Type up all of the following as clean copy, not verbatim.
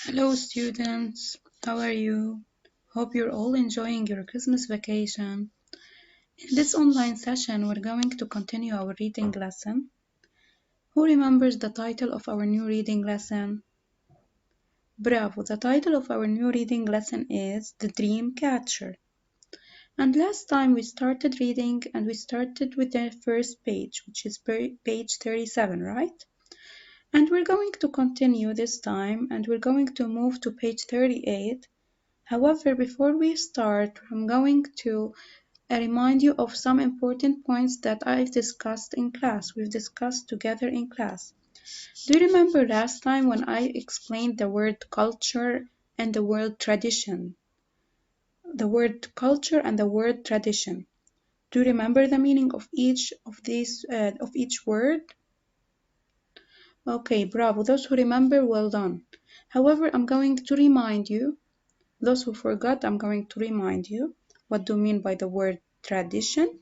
Hello students, how are you? Hope you're all enjoying your Christmas vacation. In this online session, we're going to continue our reading lesson. Who remembers the title of our new reading lesson? Bravo, the title of our new reading lesson is The Dream Catcher. And last time we started reading and we started with the first page, which is page 37, right? And we're going to continue this time and we're going to move to page 38. However, before we start, I'm going to remind you of some important points that I've discussed in class. We've discussed together in class. Do you remember last time when I explained the word culture and the word tradition? The word culture and the word tradition. Do you remember the meaning of each of these of each word? Okay, bravo. Those who remember, well done. However, I'm going to remind you. Those who forgot, I'm going to remind you what do you mean by the word tradition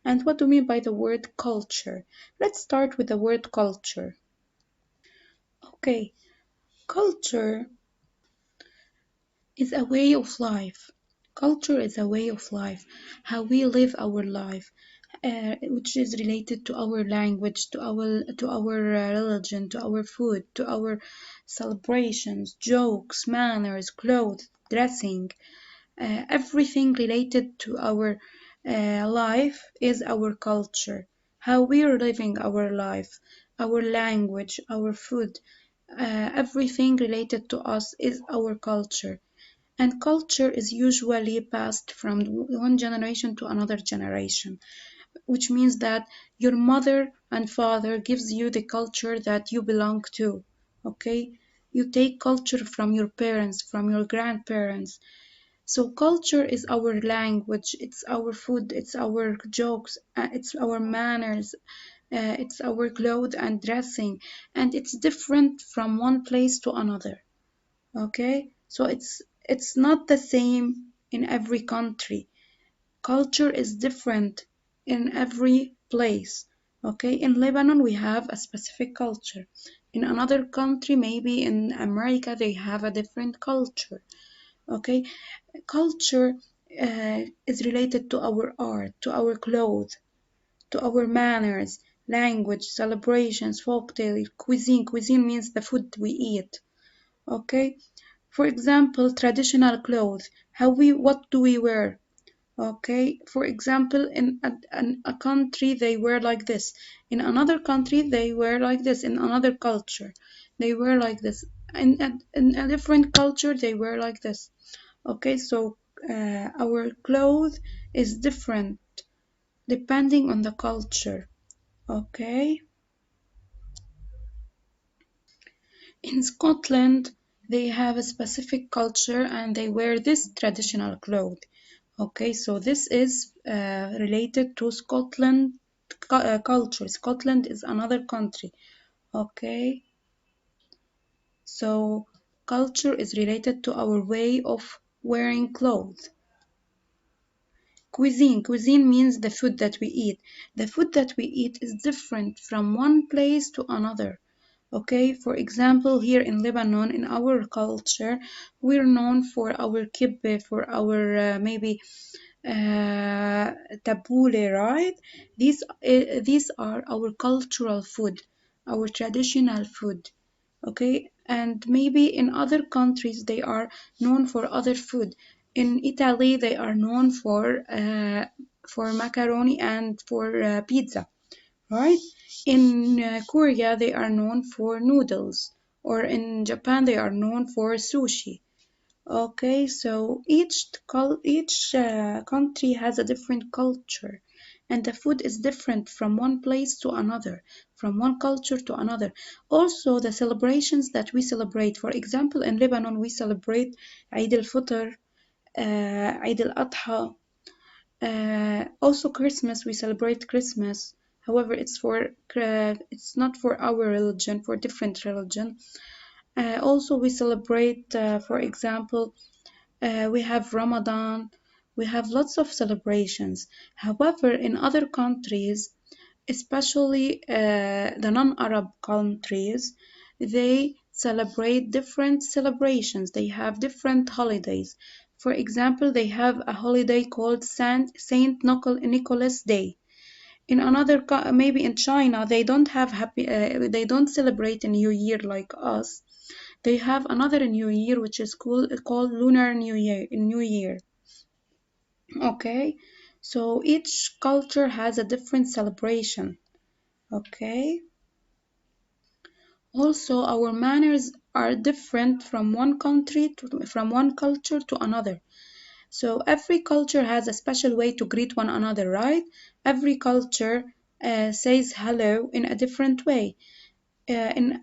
and what do you mean by the word culture. Let's start with the word culture. Okay, culture is a way of life. Culture is a way of life, how we live our life, which is related to our language, to our religion, to our food, to our celebrations, jokes, manners, clothes, dressing. Everything related to our life is our culture, how we are living our life, our language, our food, everything related to us is our culture. And culture is usually passed from one generation to another generation, which means that your mother and father gives you the culture that you belong to. Okay, you take culture from your parents, from your grandparents, so culture is our language, it's our food, it's our jokes, it's our manners, it's our clothes and dressing, and it's different from one place to another. Okay, so it's not the same in every country. Culture is different in every place. Okay, in Lebanon we have a specific culture. In another country, maybe in America, they have a different culture. Okay, culture is related to our art, to our clothes, to our manners, language, celebrations, folktale, cuisine. Cuisine means the food we eat. Okay, for example, traditional clothes. What do we wear? Okay, for example, in a country they wear like this. In another country they wear like this. In another culture they wear like this. In a different culture they wear like this. Okay, so our clothes is different depending on the culture. Okay, in Scotland they have a specific culture and they wear this traditional cloth. Okay, so this is related to Scotland culture. Scotland is another country. Okay, so culture is related to our way of wearing clothes. Cuisine means the food that we eat. The food that we eat is different from one place to another. Okay, for example, here in Lebanon, in our culture, we're known for our kibbeh, for our maybe tabbouleh, right? These are our cultural food, our traditional food. Okay, and maybe in other countries they are known for other food. In Italy they are known for macaroni and for pizza, right? In Korea they are known for noodles, or in Japan they are known for sushi. Okay, so each country has a different culture, and the food is different from one place to another, from one culture to another. Also, the celebrations that we celebrate, for example, in Lebanon, we celebrate Eid al-Fitr, Eid al-Adha, also Christmas, we celebrate Christmas. However, it's not for our religion, for different religion. Also, we celebrate, for example, we have Ramadan, we have lots of celebrations. However, in other countries, especially the non-Arab countries, they celebrate different celebrations. They have different holidays. For example, they have a holiday called Saint Nicholas Day. In another, maybe in China, they don't have they don't celebrate a New Year like us. They have another New Year which is called Lunar New Year. New Year. Okay, so each culture has a different celebration. Okay. Also, our manners are different from from one culture to another. So every culture has a special way to greet one another, right? Every culture says hello in a different way. In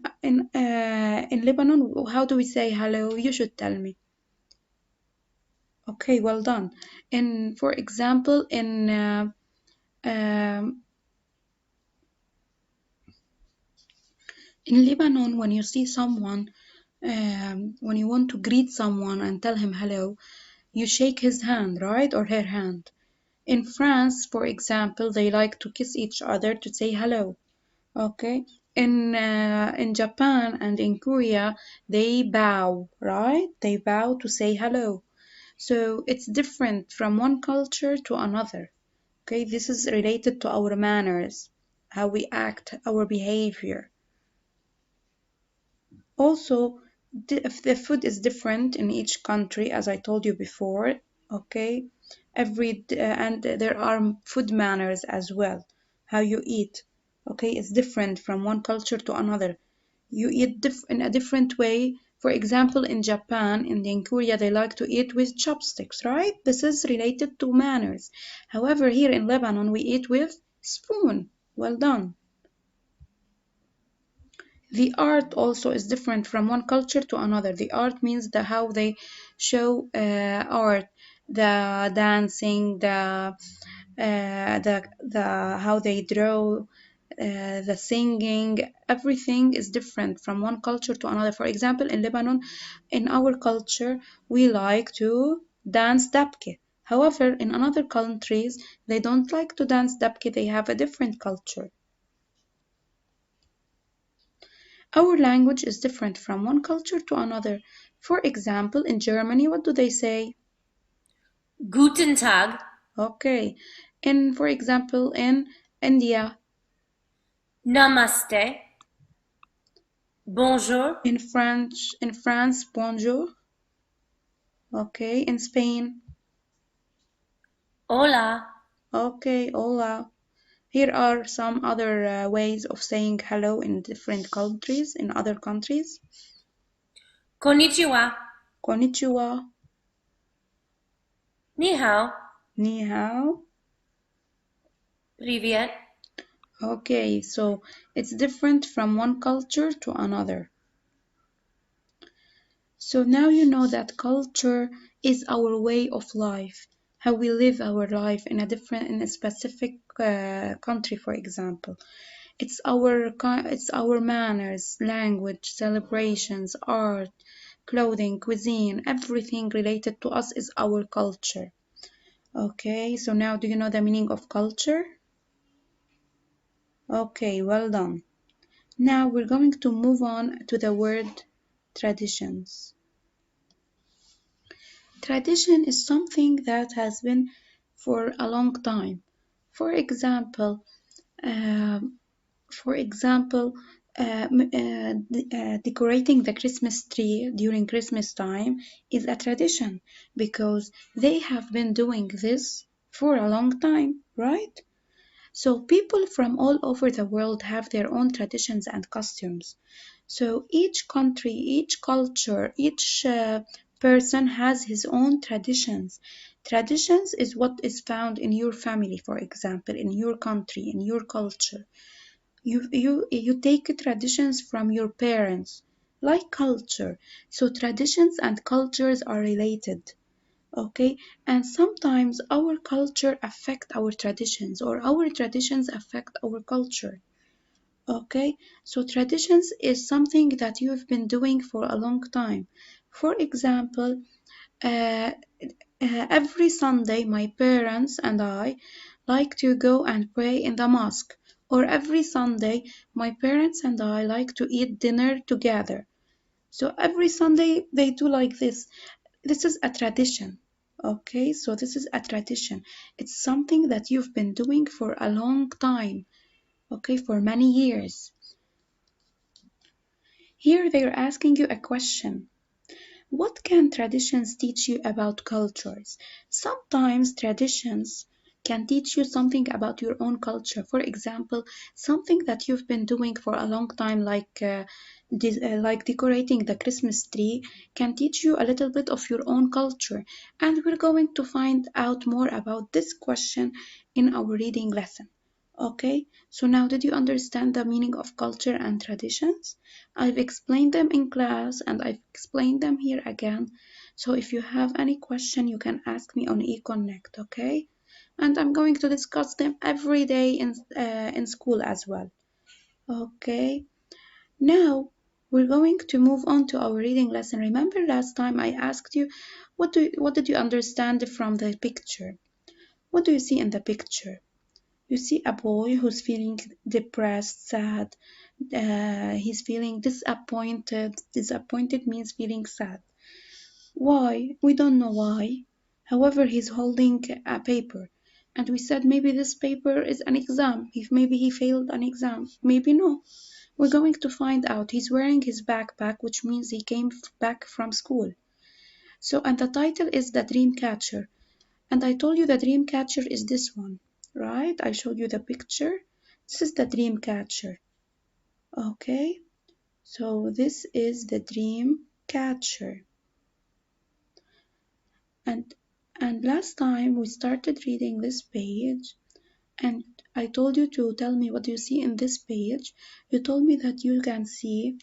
Lebanon, how do we say hello? You should tell me. Okay, well done. For example, um, in Lebanon, when you see someone, when you want to greet someone and tell him hello, you shake his hand, right? Or her hand. In France, for example, they like to kiss each other to say hello. Okay. In Japan and in Korea, they bow, right? They bow to say hello. So it's different from one culture to another. Okay, this is related to our manners, how we act, our behavior. Also, the food is different in each country, as I told you before. Okay, and there are food manners as well. How you eat. Okay, it's different from one culture to another. You eat in a different way. For example, in Japan and in Korea, they like to eat with chopsticks, right? This is related to manners. However, here in Lebanon, we eat with spoon. Well done. The art also is different from one culture to another. The art means how they show art, the dancing, the how they draw, the singing. Everything is different from one culture to another. For example, in Lebanon, in our culture, we like to dance dabke. However, in other countries, they don't like to dance dabke. They have a different culture. Our language is different from one culture to another. For example, in Germany, what do they say? Guten Tag. Okay. For example, in India, Namaste. Bonjour. in France, bonjour. Okay. In Spain, Hola. okay, hola. Here are some other ways of saying hello in different countries, in other countries. Konnichiwa. Konnichiwa, Ni hao. ni hao. Привет. Okay, so it's different from one culture to another. So now you know that culture is our way of life, how we live our life in a specific country, for example. It's our manners, language, celebrations, art, clothing, cuisine, everything related to us is our culture. Okay, so now do you know the meaning of culture? Okay, well done. Now we're going to move on to the word traditions. Tradition is something that has been for a long time. For example, um, for example, decorating the Christmas tree during Christmas time is a tradition because they have been doing this for a long time, right? So people from all over the world have their own traditions and costumes. So each country, each culture, each person has his own traditions. Traditions is what is found in your family, for example, in your country, in your culture. You take traditions from your parents, like culture. So traditions and cultures are related. Okay, and sometimes our culture affect our traditions or our traditions affect our culture. Okay, so traditions is something that you've been doing for a long time. For example, uh, every Sunday my parents and I like to go and pray in the mosque, or every Sunday my parents and I like to eat dinner together. So every Sunday they do like this. This is a tradition. Okay, so this is a tradition. It's something that you've been doing for a long time, okay, for many years. Here they're asking you a question. What can traditions teach you about cultures? Sometimes traditions can teach you something about your own culture. For example, something that you've been doing for a long time, like decorating the Christmas tree, can teach you a little bit of your own culture. And we're going to find out more about this question in our reading lesson. Okay, so now did you understand the meaning of culture and traditions? I've explained them in class and I've explained them here again. So if you have any question, you can ask me on eConnect, okay? And I'm going to discuss them every day in school as well. Okay, now we're going to move on to our reading lesson. Remember last time I asked you, what did you understand from the picture? What do you see in the picture? You see a boy who's feeling depressed, sad. He's feeling disappointed. Disappointed means feeling sad. Why? We don't know why. However, he's holding a paper. And we said maybe this paper is an exam. If maybe he failed an exam. Maybe no. We're going to find out. He's wearing his backpack, which means he came back from school. So, and the title is The Dream Catcher. And I told you the dream catcher is this one, right? I showed you the picture. This is the dream catcher. Okay, so this is the dream catcher. And last time we started reading this page and I told you to tell me what you see in this page. You told me that you can see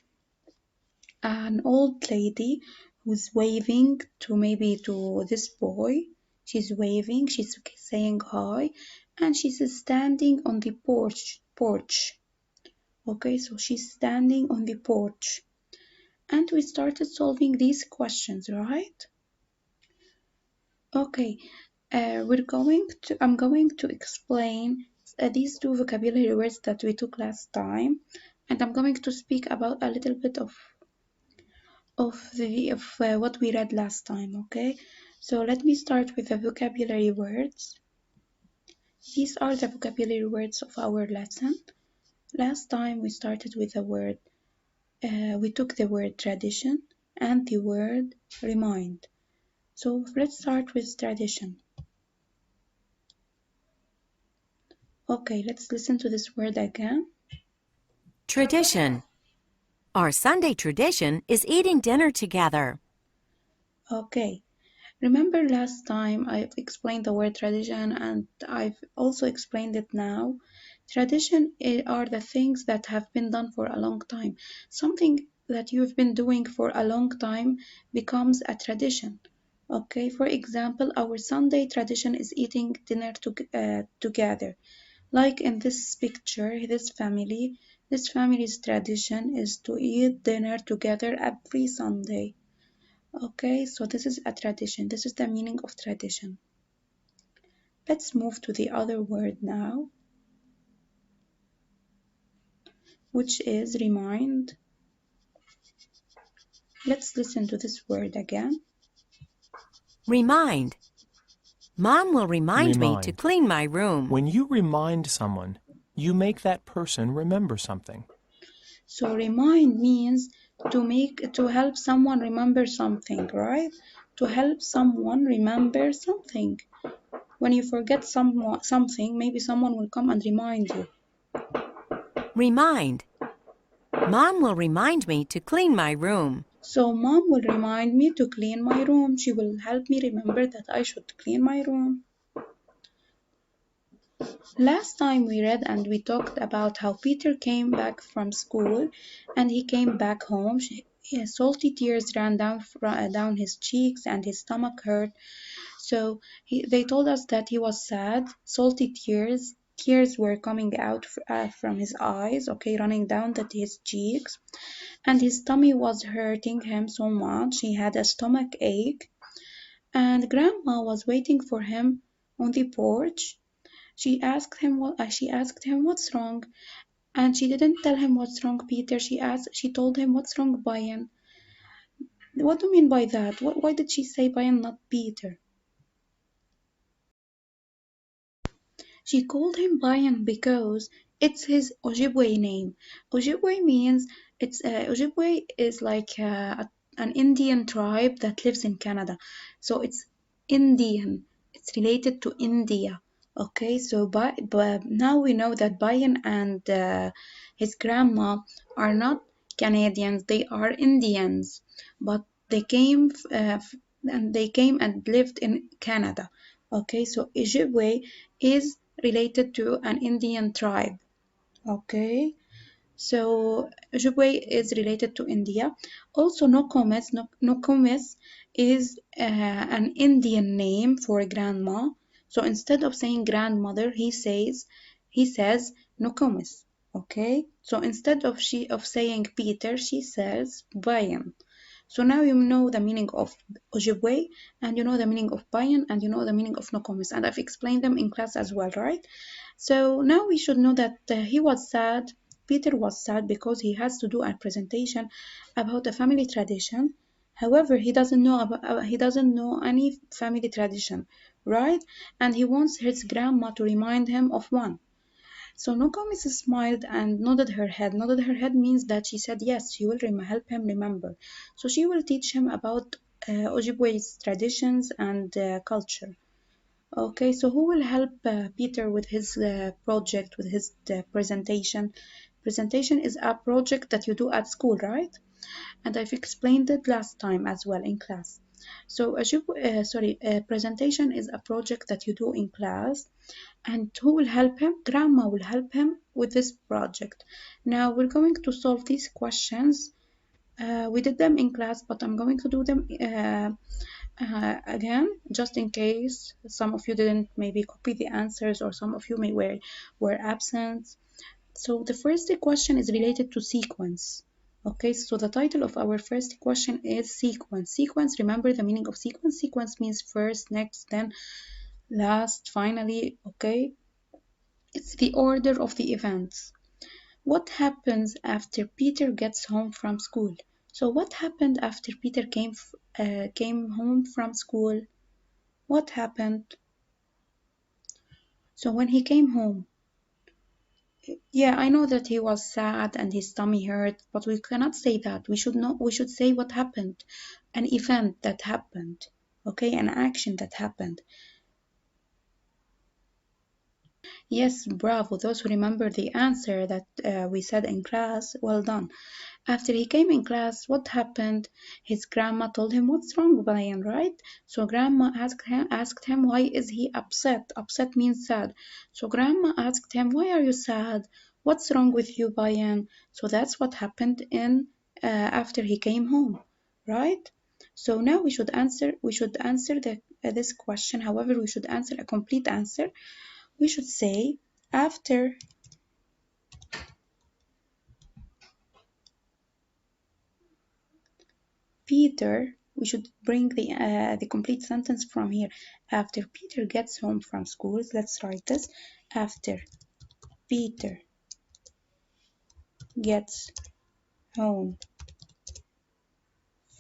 an old lady who's waving to maybe to this boy. She's waving, she's saying hi, and she's standing on the porch. Okay, so she's standing on the porch. And we started solving these questions, right? Okay, I'm going to explain these two vocabulary words that we took last time, and I'm going to speak about a little bit of what we read last time, okay? So let me start with the vocabulary words. These are the vocabulary words of our lesson. Last time we started with the word, we took the word tradition and the word remind. So let's start with tradition. Okay, let's listen to this word again. Tradition. Our Sunday tradition is eating dinner together. Okay, remember last time I've explained the word tradition and I've also explained it now. Tradition are the things that have been done for a long time. Something that you've been doing for a long time becomes a tradition. Okay, for example, our Sunday tradition is eating dinner together. Like in this picture, this family's tradition is to eat dinner together every Sunday. Okay, so this is a tradition. This is the meaning of tradition. Let's move to the other word now, which is remind. Let's listen to this word again. Remind. Mom will remind me to clean my room. When you remind someone, you make that person remember something. So remind means to help someone remember something, right? To help someone remember something. When you forget something, maybe someone will come and remind you. Remind. Mom will remind me to clean my room. So mom will remind me to clean my room. She will help me remember that I should clean my room. Last time we read and we talked about how Peter came back from school and he came back home. Salty tears ran down his cheeks and his stomach hurt. So they told us that he was sad. Salty tears were coming out from his eyes, okay, running down his cheeks. And his tummy was hurting him so much. He had a stomach ache. And Grandma was waiting for him on the porch. She asked him what's wrong, and she didn't tell him what's wrong, Peter. She told him what's wrong, Brian. What do you mean by that? Why did she say Bayan, not Peter? She called him Bayan because it's his Ojibwe name. Ojibwe means Ojibwe is like an Indian tribe that lives in Canada. So it's Indian. It's related to India. Okay, so but now we know that Bayan and his grandma are not Canadians. They are Indians, but they came and they came and lived in Canada. Okay, so Ojibwe is related to an Indian tribe. Okay, so Ojibwe is related to India. Also, Nokomis is an Indian name for grandma. So instead of saying grandmother, he says Nokomis. Okay, so instead of saying Peter, she says Bayan. So now you know the meaning of Ojibwe, and you know the meaning of Bayan, and you know the meaning of Nokomis, and I've explained them in class as well, right? So now we should know that he was sad. Peter was sad because he has to do a presentation about a family tradition. However, he doesn't know any family tradition, right? And he wants his grandma to remind him of one. So Nokomis smiled and nodded her head. Nodded her head means that she said yes, she will help him remember. So she will teach him about Ojibwe's traditions and culture. Okay, so who will help Peter with his project, with his presentation? Presentation is a project that you do at school, right? And I've explained it last time as well in class. So, presentation is a project that you do in class, and who will help him? Grandma will help him with this project. Now we're going to solve these questions. We did them in class, but I'm going to do them again, just in case some of you didn't maybe copy the answers, or some of you may were absent. So the first question is related to sequence. Okay, so the title of our first question is sequence. Sequence, remember the meaning of sequence. Sequence means first, next, then last, finally. Okay, it's the order of the events. What happens after Peter gets home from school? So what happened after Peter came home from school? What happened? So when he came home, yeah, I know that he was sad and his tummy hurt, but we cannot say that. We should say what happened, an event that happened, okay, an action that happened. Yes, bravo. Those who remember the answer that we said in class, well done. After he came in class, what happened? His grandma told him, "What's wrong, Brian?" Right? So grandma asked him, why is he upset? Upset means sad. So grandma asked him, "Why are you sad? What's wrong with you, Brian?" So that's what happened in after he came home, right? So now we should answer this question. However, we should answer a complete answer. We should say after Peter, we should bring the complete sentence from here. After Peter gets home from school, let's write this. After Peter gets home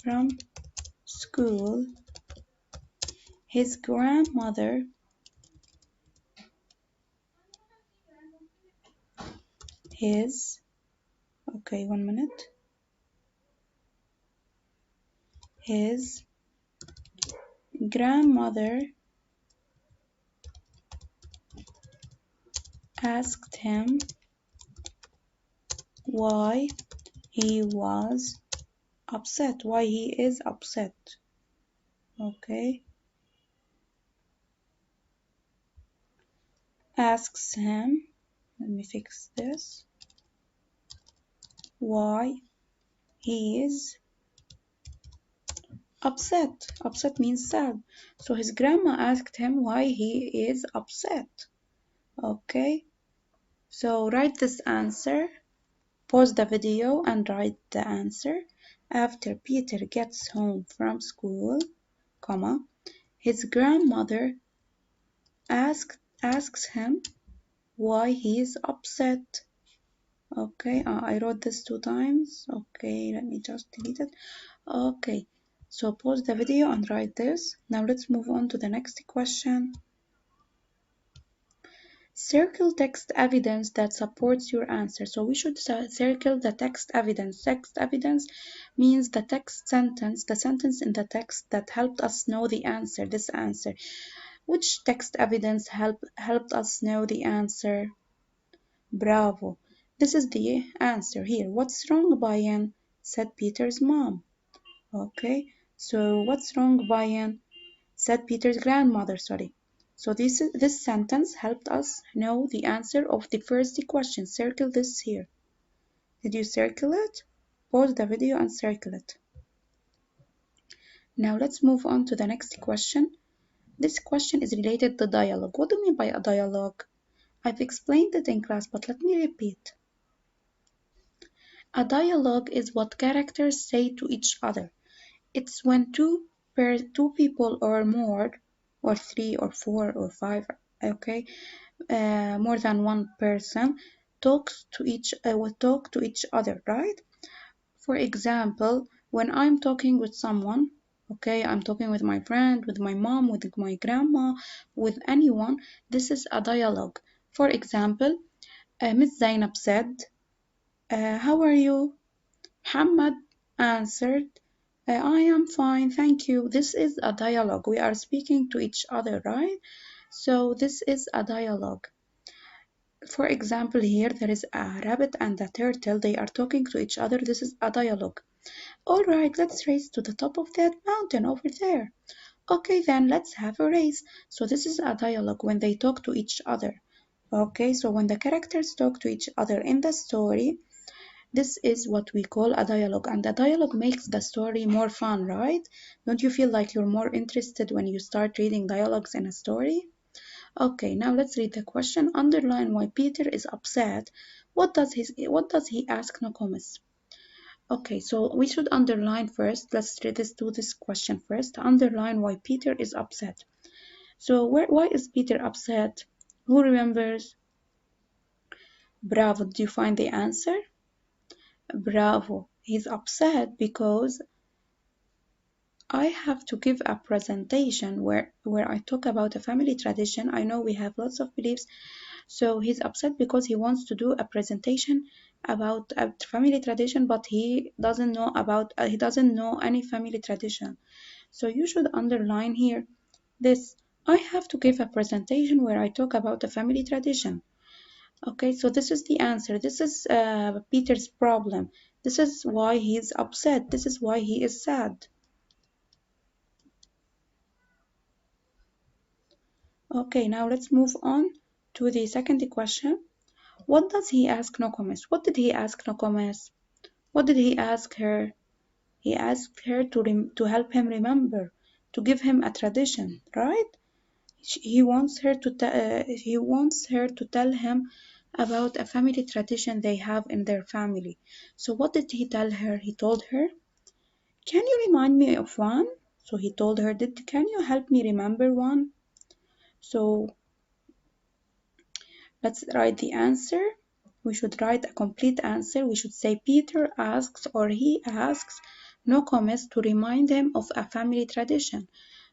from school, his grandmother his okay, 1 minute. His grandmother asked him why he was upset, why he is upset. Okay, asks him, let me fix this, why he is upset. Upset means sad. So his grandma asked him why he is upset. Okay, so write this answer. Pause the video and write the answer. After Peter gets home from school, comma, his grandmother asks him why he is upset. Okay, I wrote this 2 times. Okay, let me just delete it. Okay, So pause the video and write this. Now let's move on to the next question. Circle text evidence that supports your answer. So we should circle the text evidence. Text evidence means the text sentence, the sentence in the text that helped us know the answer, this answer. Which text evidence helped us know the answer? Bravo. This is the answer here. What's wrong, Bayan? Said Peter's mom. Okay, so what's wrong, Bayan? Said Peter's grandmother, sorry. So this sentence helped us know the answer of the first question. Circle this here. Did you circle it? Pause the video and circle it. Now let's move on to the next question. This question is related to dialogue. What do you mean by a dialogue? I've explained it in class, but let me repeat. A dialogue is what characters say to each other. It's when two people or more, or three or four or five, okay, more than one person talk to each other, right? For example, when I'm talking with someone, okay, I'm talking with my friend, with my mom, with my grandma, with anyone, this is a dialogue. For example, Miss Zainab said, how are you? Muhammad answered, I am fine, thank you. This is a dialogue. We are speaking to each other, right? So this is a dialogue. For example, here there is a rabbit and a turtle. They are talking to each other. This is a dialogue. All right, let's race to the top of that mountain over there. Okay, then let's have a race. So this is a dialogue when they talk to each other. Okay, so when the characters talk to each other in the story, this is what we call a dialogue, and the dialogue makes the story more fun, right? Don't you feel like you're more interested when you start reading dialogues in a story? Okay, now let's read the question. Underline why Peter is upset. What does he ask Nokomis? Okay, so we should underline first. Let's do this question first. Underline why Peter is upset. So why is Peter upset? Who remembers? Bravo, did you find the answer? Bravo. He's upset because I have to give a presentation where I talk about a family tradition. I know we have lots of beliefs. So he's upset because he wants to do a presentation about a family tradition, but he doesn't know any family tradition. So you should underline here this. I have to give a presentation where I talk about a family tradition. Okay, so this is the answer. This is Peter's problem. This is why he's upset. This is why he is sad. Okay, now let's move on to the second question. What does he ask Nokomis? What did he ask Nokomis? What did he ask her? He asked her to help him remember, to give him a tradition, right? He wants her to tell him about a family tradition they have in their family. So what did he tell her? He told her, "Can you remind me of one?" So he told her, "Can you help me remember one?" So let's write the answer. We should write a complete answer. We should say Peter asks or he asks Nokomis to remind him of a family tradition.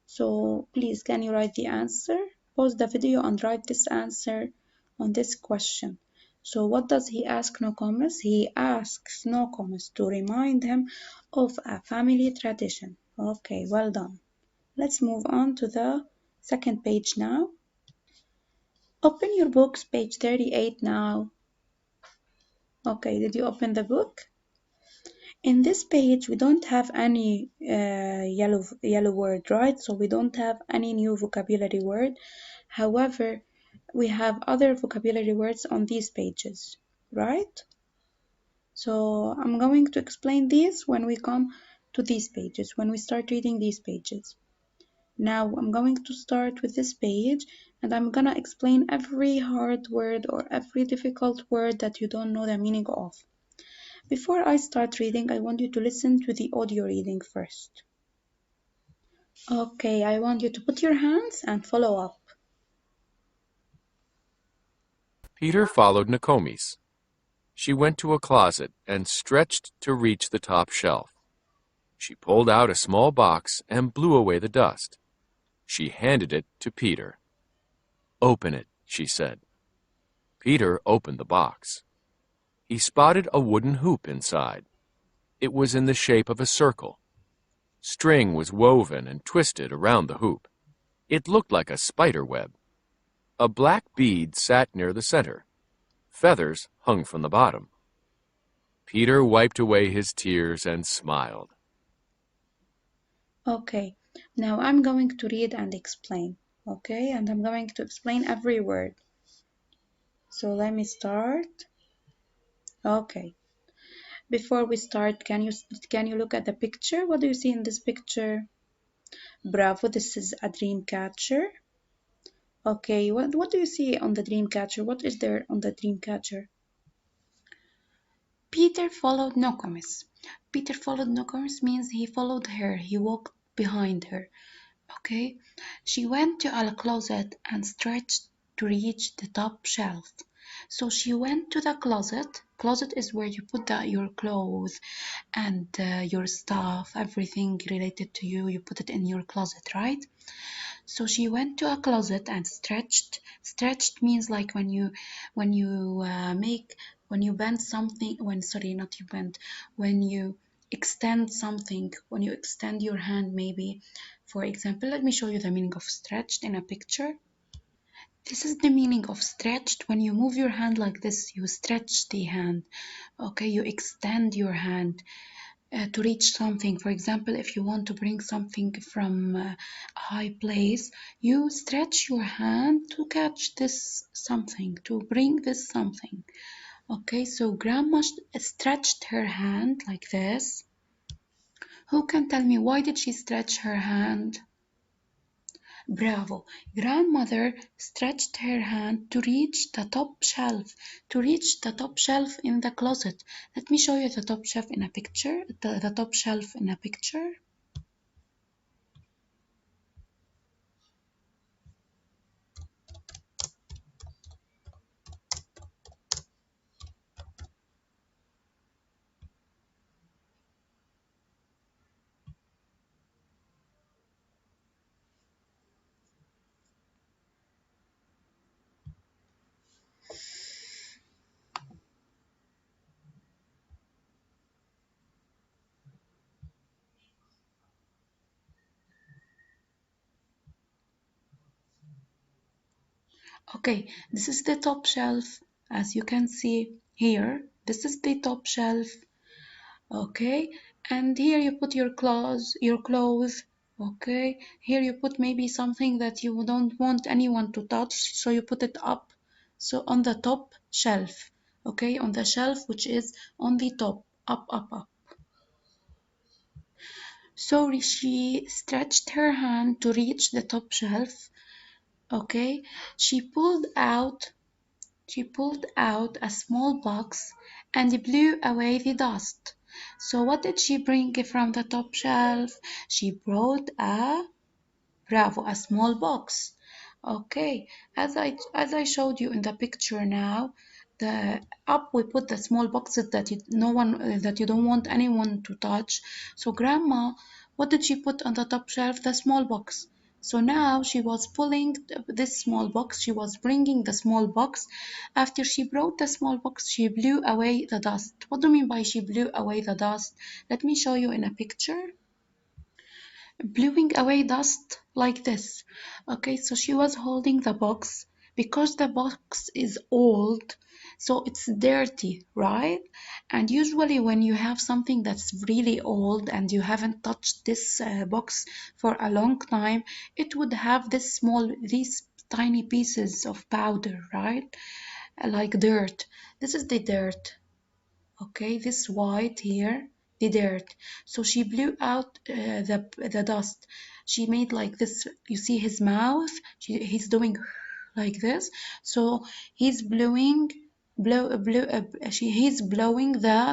So please, can you write the answer? Pause the video and write this answer on this question. So what does he ask Nokomis? He asks Nokomis to remind him of a family tradition. Okay, well done. Let's move on to the second page now. Open your books, page 38 now. Okay, did you open the book? In this page, we don't have any yellow word, right? So we don't have any new vocabulary word. However, we have other vocabulary words on these pages, right? So I'm going to explain these when we come to these pages, when we start reading these pages. Now I'm going to start with this page and I'm gonna explain every hard word or every difficult word that you don't know the meaning of. Before I start reading, I want you to listen to the audio reading first. Okay, I want you to put your hands and follow up. Peter followed Nokomis. She went to a closet and stretched to reach the top shelf. She pulled out a small box and blew away the dust. She handed it to Peter. "Open it," she said. Peter opened the box. He spotted a wooden hoop inside. It was in the shape of a circle. String was woven and twisted around the hoop. It looked like a spider web. A black bead sat near the center. Feathers hung from the bottom. Peter wiped away his tears and smiled. Okay, now I'm going to read and explain. Okay, and I'm going to explain every word. So let me start. Okay. Before we start, can you look at the picture? What do you see in this picture? Bravo, this is a dream catcher. Okay, what do you see on the dream catcher? What is there on the dream catcher? Peter followed Nokomis. Peter followed Nokomis means he followed her. He walked behind her. Okay, she went to a closet and stretched to reach the top shelf. So she went to the closet. Closet is where you put your clothes and your stuff, everything related to you. You put it in your closet, right? So she went to a closet and stretched. Stretched means like when you bend something. When you extend something. When you extend your hand, maybe. For example, let me show you the meaning of stretched in a picture. This is the meaning of stretched. When you move your hand like this, you stretch the hand. Okay, you extend your hand to reach something. For example, if you want to bring something from a high place, you stretch your hand to catch this something, to bring this something. Okay, so Grandma stretched her hand like this. Who can tell me why did she stretch her hand? Bravo! Grandmother stretched her hand to reach the top shelf, in the closet. Let me show you the top shelf in a picture. The top shelf in a picture. Okay, this is the top shelf, as you can see here. This is the top shelf. Okay, and here you put your clothes. Okay, here you put maybe something that you don't want anyone to touch, so you put it up. So on the top shelf. Okay, on the shelf which is on the top, up. So she stretched her hand to reach the top shelf. Okay, she pulled out a small box and blew away the dust. So what did she bring from the top shelf? She brought a small box. Okay, as I showed you in the picture now, the up we put the small boxes that you don't want anyone to touch. So Grandma, what did she put on the top shelf? The small box. So now she was pulling this small box. She was bringing the small box. After she brought the small box, she blew away the dust. What do you mean by she blew away the dust? Let me show you in a picture. Blowing away dust like this. Okay, so she was holding the box. Because the box is old, so it's dirty, right? And usually when you have something that's really old and you haven't touched this box for a long time, it would have these tiny pieces of powder, right? Like dirt. This is the dirt. Okay, this white here, the dirt. So she blew out the dust. She made like this. You see his mouth? He's doing like this. So he's blowing the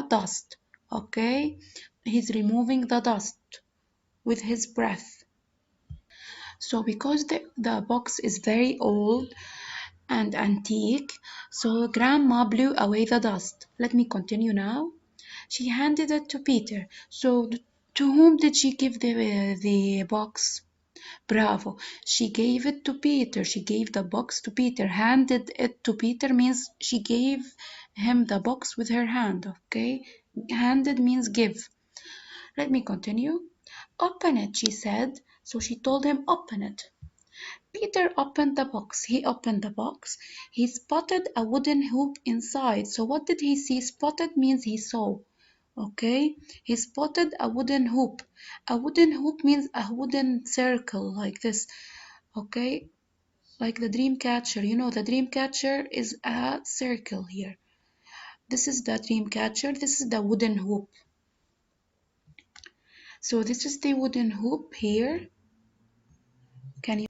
dust. Okay, he's removing the dust with his breath. So because the box is very old and antique, so Grandma blew away the dust. Let me continue now. She handed it to Peter. So To whom did she give the box? Bravo. She gave it to Peter. She gave the box to Peter. Handed it to Peter means she gave him the box with her hand. Okay? Handed means give. Let me continue. Open it, she said. So she told him, open it. Peter opened the box. He opened the box. He spotted a wooden hoop inside. So what did he see? Spotted means he saw. Okay, he spotted a wooden hoop. A wooden hoop means a wooden circle like this. Okay, like the dream catcher. You know, the dream catcher is a circle here. This is the dream catcher. This is the wooden hoop. So this is the wooden hoop here. Can you?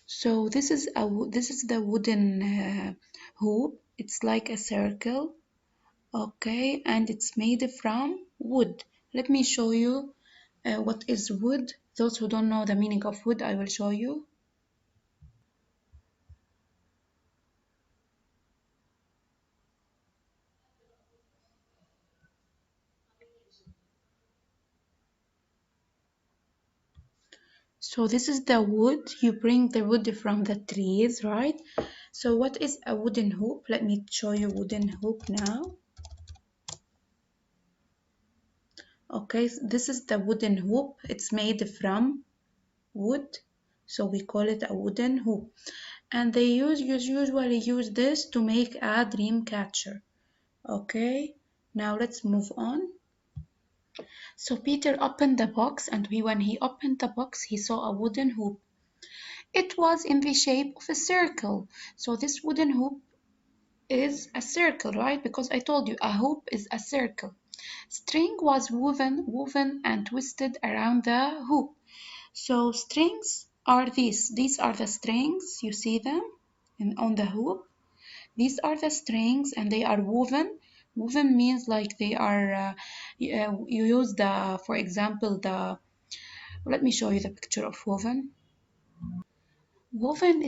So this is the wooden hoop. It's like a circle. Okay, and it's made from wood. Let me show you what is wood. Those who don't know the meaning of wood, I will show you. So this is the wood. You bring the wood from the trees, right? So what is a wooden hoop? Let me show you wooden hoop now. Okay, so this is the wooden hoop. It's made from wood, so we call it a wooden hoop. And they usually use this to make a dream catcher. Okay, now let's move on. So Peter opened the box, and when he opened the box, he saw a wooden hoop. It was in the shape of a circle. So this wooden hoop is a circle, right? Because I told you a hoop is a circle. String was woven and twisted around the hoop. So strings are these. These are the strings. You see them on the hoop. These are the strings, and they are woven. Woven means like they are. You use the, for example, the. Let me show you the picture of woven. Woven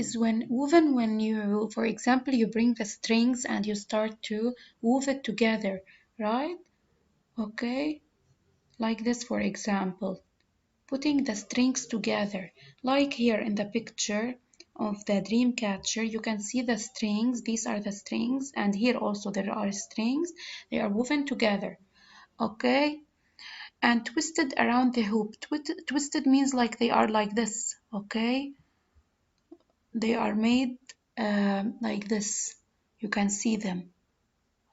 when you, for example, you bring the strings and you start to weave it together, right? Okay, like this, for example, putting the strings together. Like here in the picture of the dream catcher, you can see the strings. These are the strings, and here also there are strings. They are woven together, okay, and twisted around the hoop. Twisted means like they are like this, okay. They are made like this. You can see them,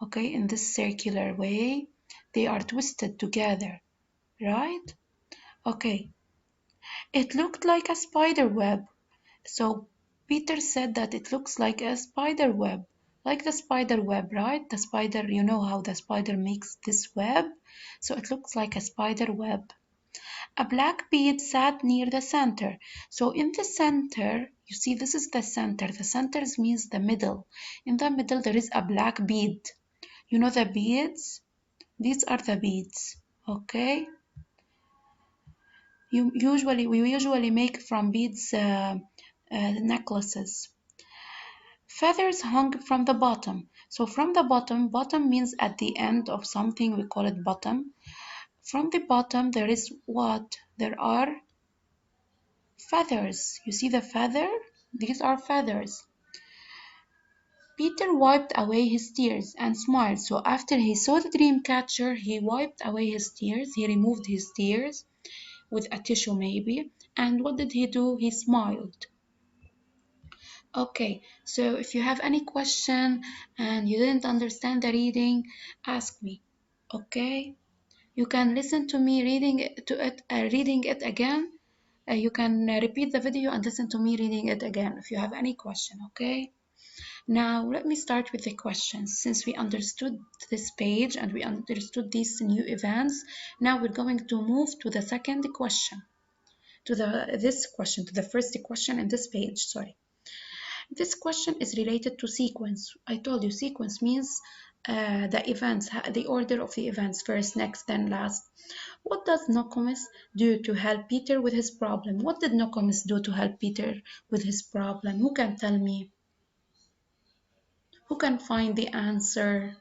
okay, in this circular way. They are twisted together, right? Okay. It looked like a spider web. So Peter said that it looks like a spider web, like the spider web, right? The spider, you know how the spider makes this web? So it looks like a spider web. A black bead sat near the center. So in the center, you see this is the center. The center means the middle. In the middle there is a black bead. You know the beads? These are the beads, okay? We usually make from beads necklaces. Feathers hung from the bottom. So from the bottom means at the end of something, we call it bottom. From the bottom there is what? There are feathers. You see the feather? These are feathers. Peter wiped away his tears and smiled. So after he saw the dream catcher, he wiped away his tears. He removed his tears with a tissue maybe. And what did he do? He smiled. Okay, so if you have any question and you didn't understand the reading, ask me. Okay, you can listen to me reading it again. You can repeat the video and listen to me reading it again if you have any question. Okay. Now let me start with the questions. Since we understood this page and we understood these new events, now we're going to move to the second question, to the first question in this page. Sorry. This question is related to sequence. I told you sequence means the events, the order of the events, first, next, then last. What does Nokomis do to help Peter with his problem? What did Nokomis do to help Peter with his problem? Who can tell me? Who can find the answer?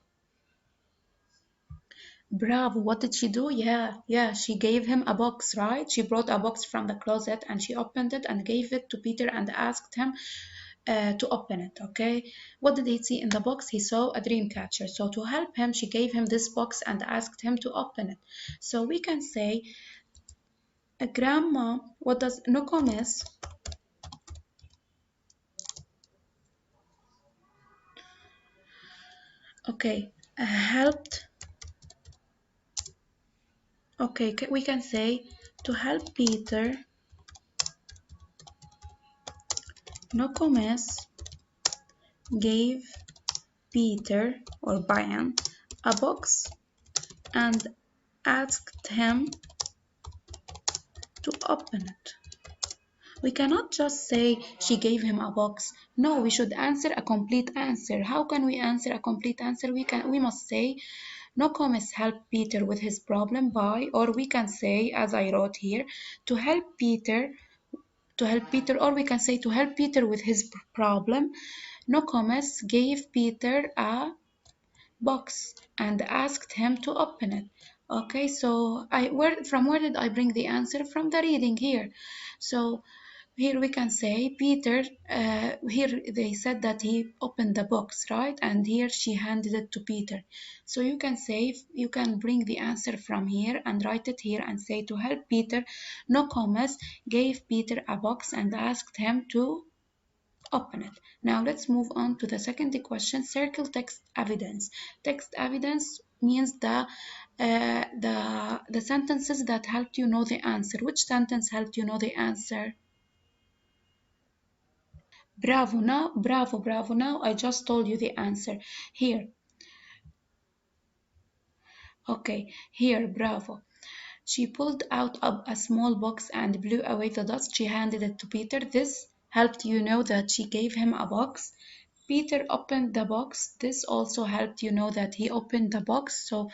Bravo. What did she do? Yeah, she gave him a box, right? She brought a box from the closet and she opened it and gave it to Peter and asked him to open it, okay? What did he see in the box? He saw a dream catcher. So to help him, she gave him this box and asked him to open it. So we can say, Grandma, what does Nokomis? Okay, helped. Okay, we can say to help Peter, Nokomis gave Peter or Brian a box and asked him to open it. We cannot just say she gave him a box. No, we should answer a complete answer. How can we answer a complete answer? We must say Nokomis helped Peter with his problem by, or we can say, as I wrote here, to help Peter, or we can say to help Peter with his problem. Nokomis gave Peter a box and asked him to open it. Okay, so from where did I bring the answer? From the reading here. So here we can say Peter, here they said that he opened the box, right? And here she handed it to Peter. So you can say, you can bring the answer from here and write it here and say to help Peter, Nokomis gave Peter a box and asked him to open it. Now let's move on to the second question. Circle text evidence. Text evidence means the sentences that helped you know the answer. Which sentence helped you know the answer? Bravo. Now, bravo. Now I just told you the answer. Here. Okay, here, bravo. She pulled out a small box and blew away the dust. She handed it to Peter. This helped you know that she gave him a box. Peter opened the box. This also helped you know that he opened the box. So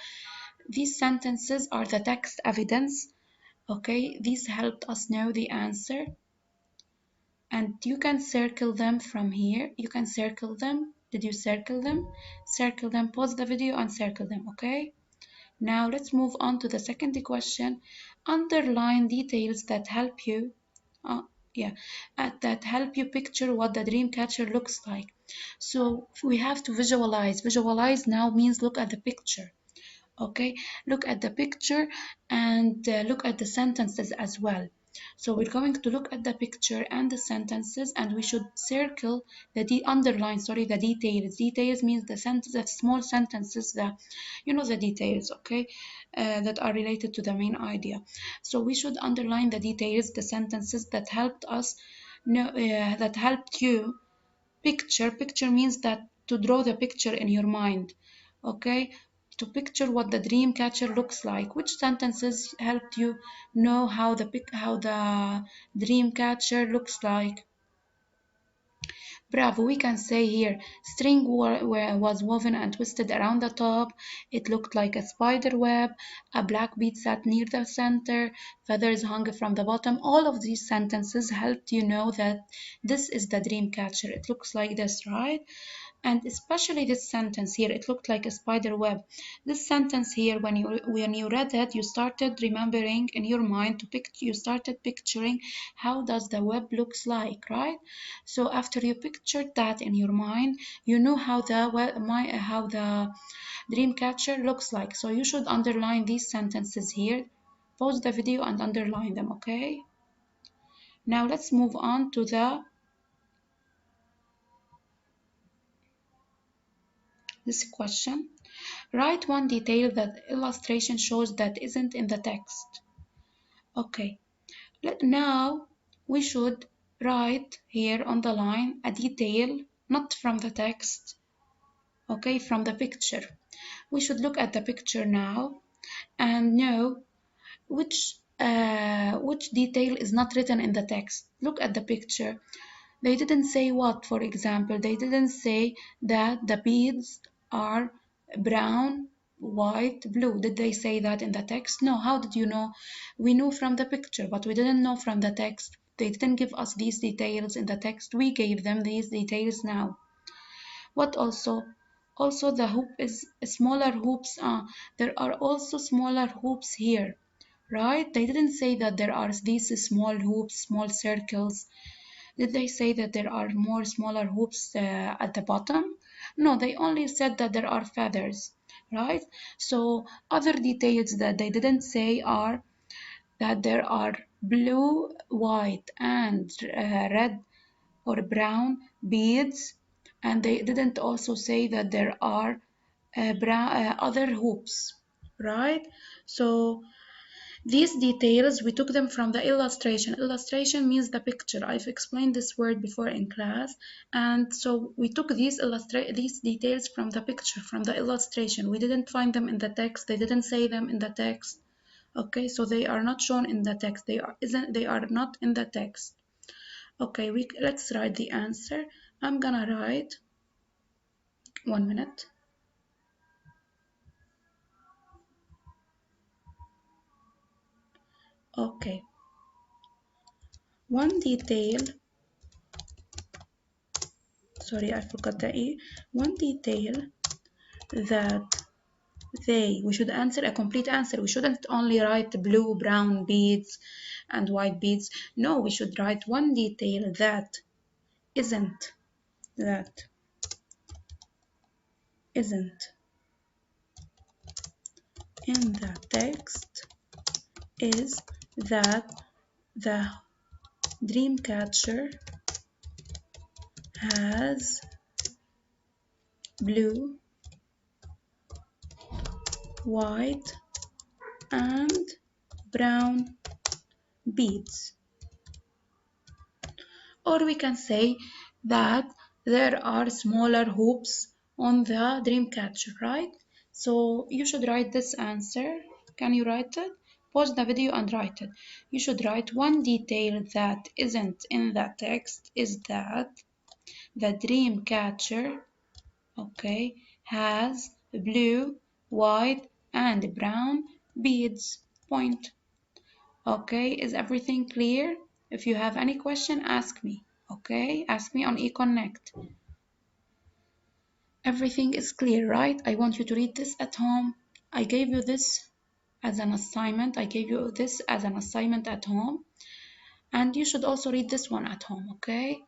these sentences are the text evidence. Okay, these helped us know the answer. And you can circle them from here. You can circle them. Did you circle them? Circle them. Pause the video and circle them, okay? Now let's move on to the second question. Underline details that help you, that help you picture what the dream catcher looks like. So we have to visualize. Visualize now means look at the picture. Okay, look at the picture and look at the sentences as well. So we're going to look at the picture and the sentences, and we should circle underline the details. Details means the small sentences, the details, okay, that are related to the main idea. So we should underline the details, the sentences that helped us know, that helped you picture. Picture means that to draw the picture in your mind, okay, to picture what the dream catcher looks like. Which sentences helped you know how the dream catcher looks like? Bravo, we can say here, string was woven and twisted around the top. It looked like a spider web. A black bead sat near the center. Feathers hung from the bottom. All of these sentences helped you know that this is the dream catcher. It looks like this, right? And especially this sentence here, it looked like a spider web. This sentence here, when you read it, you started remembering in your mind you started picturing how does the web looks like, right? So after you pictured that in your mind, you know how the dream catcher looks like. So you should underline these sentences here. Pause the video and underline them, okay? Now let's move on to this question. Write one detail that illustration shows that isn't in the text. Okay, now we should write here on the line a detail, not from the text, okay, from the picture. We should look at the picture now and know which detail is not written in the text. Look at the picture. They didn't say what, for example. They didn't say that the beads are brown, white, blue. Did they say that in the text? No. How did you know? We knew from the picture, but we didn't know from the text. They didn't give us these details in the text. We gave them these details now. What also? Also, the hoop is smaller hoops. There are also smaller hoops here, right? They didn't say that there are these small hoops, small circles. Did they say that there are more smaller hoops at the bottom? No, they only said that there are feathers, right? So other details that they didn't say are that there are blue, white, and red or brown beads, and they didn't also say that there are other hoops, right? So these details, we took them from the illustration. Illustration means the picture. I've explained this word before in class. And so we took these details from the picture, from the illustration. We didn't find them in the text. They didn't say them in the text. Okay, so they are not shown in the text. They are not in the text. Okay, let's write the answer. I'm gonna write 1 minute. Okay. One detail, sorry, I forgot the E. One detail that we should answer a complete answer. We shouldn't only write blue, brown beads and white beads. No, we should write one detail that isn't in the text is that the dream catcher has blue, white, and brown beads. Or we can say that there are smaller hoops on the dream catcher, right? So you should write this answer. Can you write it? Pause the video and write it. You should write one detail that isn't in the text is that the dream catcher, okay, has blue, white, and brown beads. Point. Okay, is everything clear? If you have any question, ask me. Okay, ask me on eConnect. Everything is clear, right? I want you to read this at home. I gave you this as an assignment. At home. And you should also read this one at home, okay?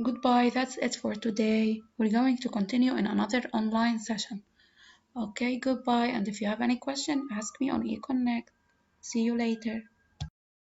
Goodbye, that's it for today. We're going to continue in another online session. Okay, goodbye. And if you have any question, ask me on eConnect. See you later.